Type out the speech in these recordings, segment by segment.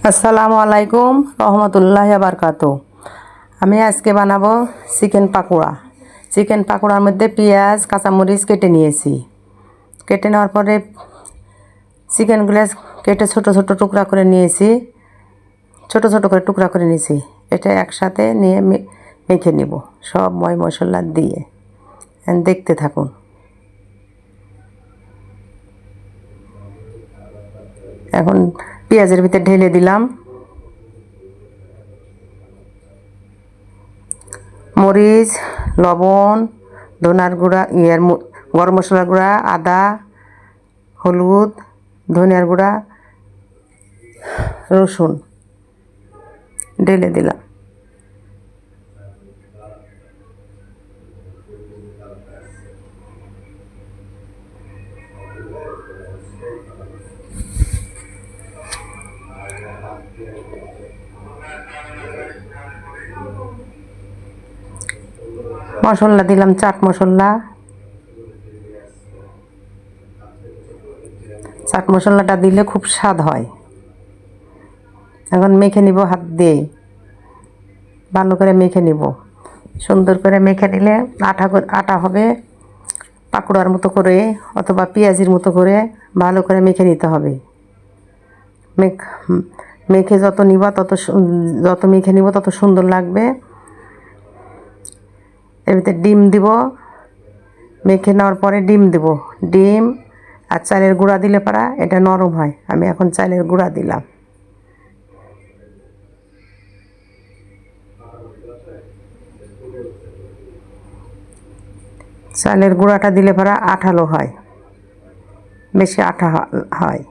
আসসালামু আলাইকুম রহমতুল্লাহি ওয়া বারাকাতুহু। আমি আজকে বানাবো চিকেন পাকোড়া। চিকেন পাকোড়ার মধ্যে পেঁয়াজ কাঁচামরিচ কেটে নিয়েছি। কেটে নেওয়ার পরে চিকেনগুলো কেটে ছোট ছোট টুকরা করে নিয়েছি, ছোট ছোট করে টুকরা করে নিয়েছি। এটা একসাথে নিয়ে মেখে নিব সব মশলা দিয়ে। দেখতে থাকুন। এখন পেঁয়াজের ভিতরে ঢেলে দিলাম মরিচ, লবণ, ধনার গুঁড়া, গরম মশলার গুঁড়া, আদা, হলুদ, ধনিয়ার গুঁড়া, রসুন ঢেলে দিলাম। মশলা দিলাম চাট মশলা। চাট মশলাটা দিলে খুব স্বাদ হয়। এখন মেখে নিব হাত দিয়ে, ভালো করে মেখে নিব। সুন্দর করে মেখে নিলে আটা হবে। পাকোড়ার মতো করে অথবা পেঁয়াজির মতো করে ভালো করে মেখে নিতে হবে। মেখে যত মেখে নিব তত সুন্দর লাগবে। এর ভিতরে ডিম দিব। মেখে নেওয়ার পরে ডিম দিব। ডিম আর চালের গুঁড়া দিলে পারা এটা নরম হয়। আমি এখন চালের গুঁড়া দিলাম। চালের গুঁড়াটা দিলে পারা আঠালো হয়, বেশি আঠা হয়।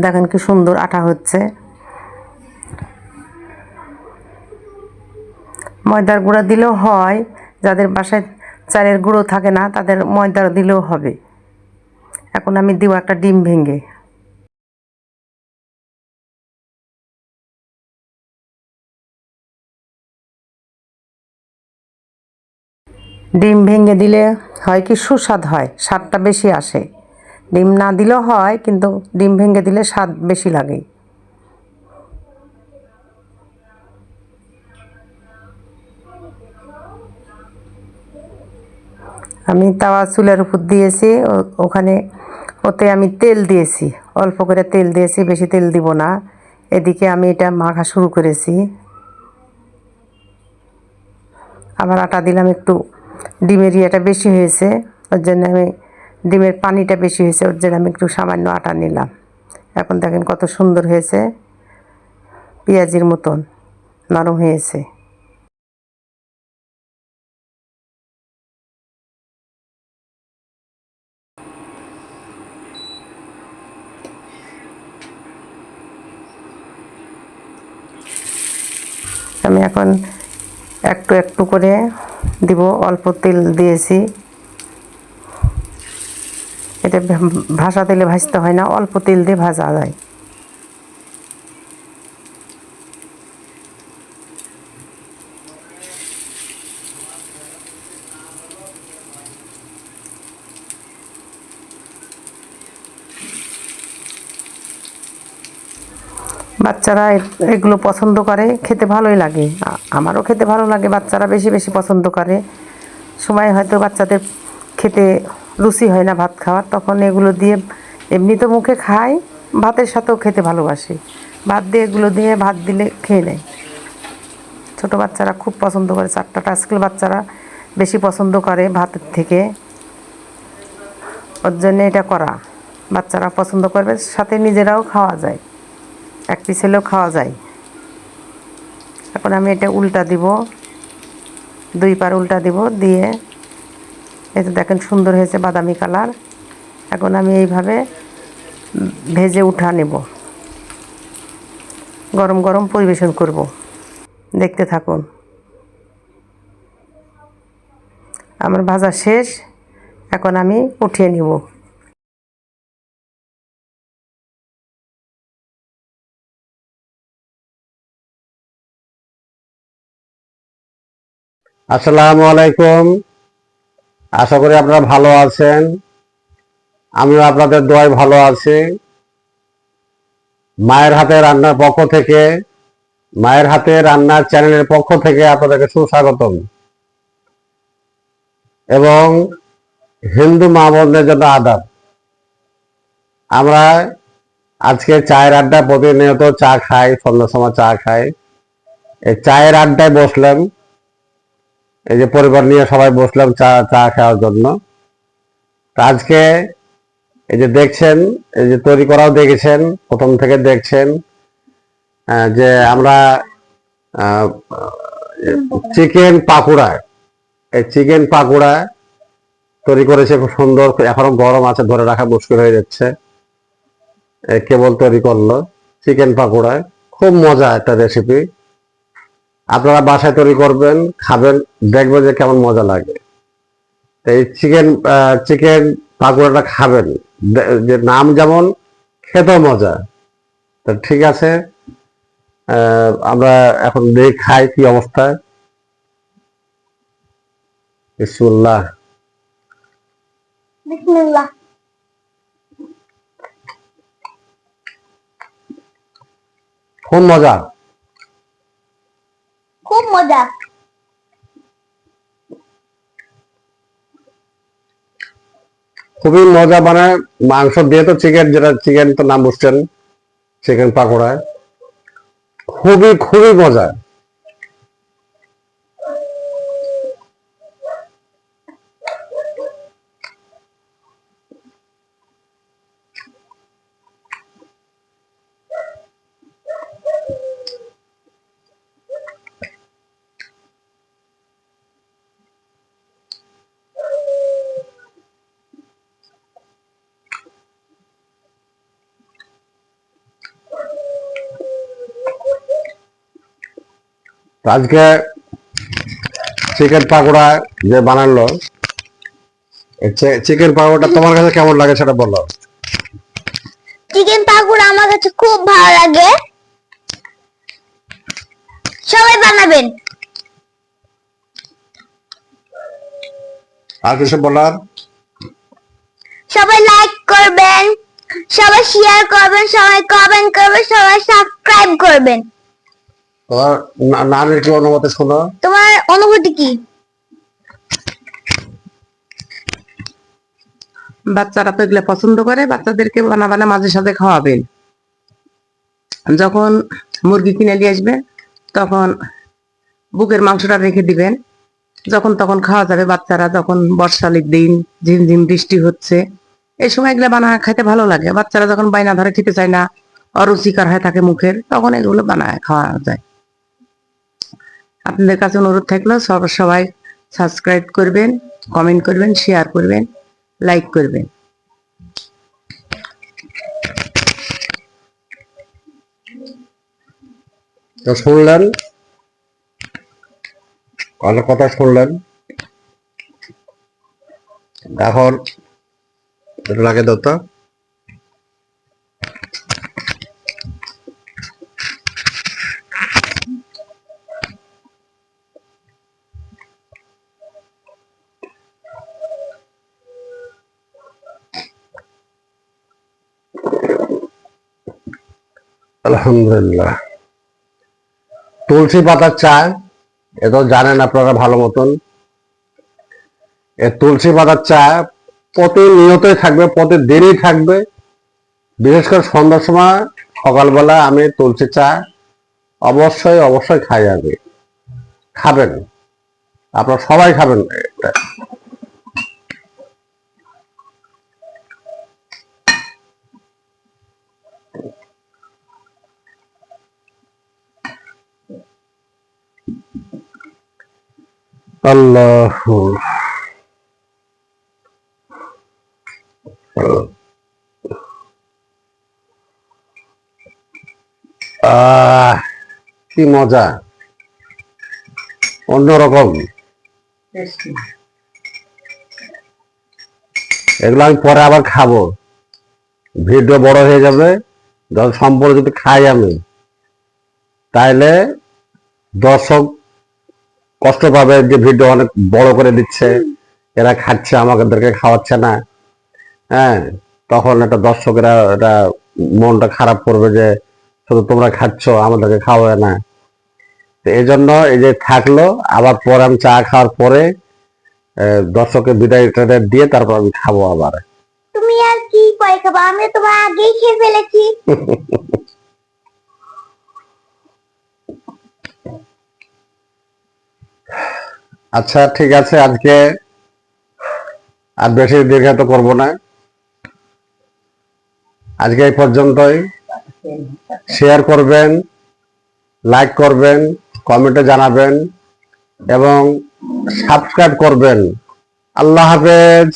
দেখেন কি সুন্দর আঠা হচ্ছে। ময়দার গুঁড়া দিলেও হয়, যাদের বাসায় চালের গুঁড়ো থাকে না তাদের ময়দার দিলেও হবে। এখন আমি দিব একটা ডিম ভেঙে। ডিম ভেঙে দিলে হয় কি সুস্বাদ হয়, স্বাদটা বেশি আসে। ডিম না দিলেও হয়, কিন্তু ডিম ভেঙে দিলে স্বাদ বেশি লাগে। আমি তাওয়া চুলের উপর দিয়েছি, ওখানে ওতে আমি তেল দিয়েছি, অল্প করে তেল দিয়েছি, বেশি তেল দিব না। এদিকে আমি এটা মাখা শুরু করেছি। আবার আটা দিলাম একটু। ডিমের ইয়েটা বেশি হয়েছে, ওর জন্য আমি ডিমের পানিটা বেশি হয়েছে, ওর জন্য আমি একটু সামান্য আটা নিলাম। এখন দেখেন কত সুন্দর হয়েছে, পেঁয়াজির মতন নরম হয়েছে। আমি এখন একটু একটু করে দিব, অল্প তেল দিয়েছি। এটা ভাজা তেলে ভাজতে হয় না, অল্প তেল দিয়ে ভাজা যায়। বাচ্চারা এগুলো পছন্দ করে, খেতে ভালোই লাগে। আমারও খেতে ভালো লাগে, বাচ্চারা বেশি বেশি পছন্দ করে। সময় হয়তো বাচ্চাদের খেতে রুচি হয় না ভাত খাওয়ার, তখন এগুলো দিয়ে এমনি তো মুখে খায়, ভাতের সাথেও খেতে ভালোবাসে। ভাত দিয়ে এগুলো দিয়ে ভাত দিলে খেয়ে নেয়। ছোটো বাচ্চারা খুব পছন্দ করে, 4টা আজকাল বাচ্চারা বেশি পছন্দ করে ভাতের থেকে। ওর জন্য এটা করা, বাচ্চারা পছন্দ করবে, সাথে নিজেরাও খাওয়া যায়, এক পিস হলেও খাওয়া যায়। এখন আমি এটা উল্টা দিব, 2 পার উল্টা দিব, দিয়ে এই তো দেখেন সুন্দর হয়েছে বাদামি কালার। এখন আমি এইভাবে ভেজে উঠা নেব, গরম গরম পরিবেশন করব। দেখতে থাকুন। আমার ভাজা শেষ, এখন আমি উঠিয়ে নিব। আসসালামু আলাইকুম। আশা করি আপনারা ভালো আছেন। আমিও আপনাদের দোয়ায় ভালো আছি। মায়ের হাতে রান্নার পক্ষ থেকে, মায়ের হাতে রান্নার চ্যানেলের পক্ষ থেকে আপনাদেরকে সুস্বাগতম এবং হিন্দু মা বোনদের জন্য আদাব। আমরা আজকে চায়ের আড্ডা, প্রতিনিয়ত চা খাই, সন্ধ্যার সময় চা খাই। এই চায়ের আড্ডায় বসলাম, এই যে পরিবার নিয়ে সবাই বসলাম চা চা খাওয়ার জন্য। তা আজকে এই যে দেখছেন, এই যে তৈরি করাও দেখেছেন, প্রথম থেকে দেখছেন যে আমরা চিকেন পাকোড়া, এই চিকেন পাকোড়া তৈরি করেছে খুব সুন্দর। এখনো গরম আছে, ধরে রাখা মুশকিল হয়ে যাচ্ছে। কেবল তৈরি করলো চিকেন পাকোড়া, খুব মজা একটা রেসিপি। আপনারা বাসায় তৈরি করবেন, খাবেন, দেখবেন যে কেমন মজা লাগে। এই চিকেন পাকোড়াটা খাবেন, যে নাম যেমন, খেতেও মজা। তো ঠিক আছে, আমরা এখন দেখি খাই কি অবস্থা। বিসমিল্লাহ। বিসমিল্লাহ। খুব মজা, খুব মজা। খুবই মজা। মানে মাংস দিয়ে তো চিকেন, যেটা চিকেন তো নাম বুঝছেন, চিকেন পাকোড়া খুবই খুবই মজা। তো আজকে চিকেন পাকোড়া যে বানালো, চিকেন পাকোড়াটা তোমার কাছে কেমন লাগে সেটা বলো। চিকেন পাকোড়া আমার কাছে খুব ভালো লাগে। সবাই বানাবেন। আর কিছু বলার? সবাই লাইক করবেন, সবাই শেয়ার করবেন, সবাই কমেন্ট করবেন, সবাই সাবস্ক্রাইব করবেন। তোমার নামের কি অনুমতি শোনো? তোমার অনুভূতি কি? বাচ্চারা তো এগুলো পছন্দ করে, বাচ্চাদেরকে বানা মাঝে সাথে খাওয়াবেন। যখন মুরগি কিনে নিয়ে আসবে তখন বুকের মাংসটা রেখে দিবেন, যখন তখন খাওয়া যাবে। বাচ্চারা যখন বর্ষালির দিন, ঝিমঝিম বৃষ্টি হচ্ছে, এই সময় এগুলো বানা খাইতে ভালো লাগে। বাচ্চারা যখন বাইনা ধরে খেতে চায় না, অরুচিকর হয়ে থাকে মুখের, তখন এগুলো বানায় খাওয়া যায়। আপনাদের কাছে অনুরোধ থাকলো সবাই সাবস্ক্রাইব করবেন, কমেন্ট করবেন, শেয়ার করবেন, লাইক করবেন। তো শুনলেন, অনেক কথা শুনলেন। এখন এটা লাগে দাও তো। আলহামদুলিল্লাহ। তুলসী পাতার চা, এটা জানেন আপনারা ভালো মতন। এই তুলসী পাতার চা প্রতিনিয়তই থাকবে, প্রতিদিনই থাকবে। বিশেষ করে সন্ধ্যার সময়, সকালবেলা আমি তুলসী চা অবশ্যই অবশ্যই খাই। আগে খাবেন, আপনারা সবাই খাবেন। আল্লাহ, কি মজা, অন্যরকম। এগুলো আমি পরে আবার খাবো, ভিডিও বড় হয়ে যাবে। যখন সম্পূর্ণ যদি খাই আমি, তাইলে দর্শক কষ্ট পাবে যে ভিডিও অনেক বড় করে দিচ্ছে, এরা খাচ্ছে আমাদেরকে খাওয়াচ্ছে না। হ্যাঁ, তখন একটা দর্শকেরা এটা মনটা খারাপ করবে যে শুধু তোমরা খাচ্ছ আমাদেরকে খাওয়ায় না। তো এই জন্য এই যে থাকলো, আবার পরে আমি চা খাওয়ার পরে দর্শকের বিদায় টিদায় দিয়ে তারপর আমি খাবো আবার। তুমি আর কি পরে খাবো, আমি তোমার আগেই খেয়ে ফেলেছি। আচ্ছা ঠিক আছে, আজকে আর বেশি দীর্ঘায়িত করব না, আজকে এই পর্যন্তই। শেয়ার করবেন, লাইক করবেন, কমেন্টে জানাবেন এবং সাবস্ক্রাইব করবেন। আল্লাহ হাফেজ।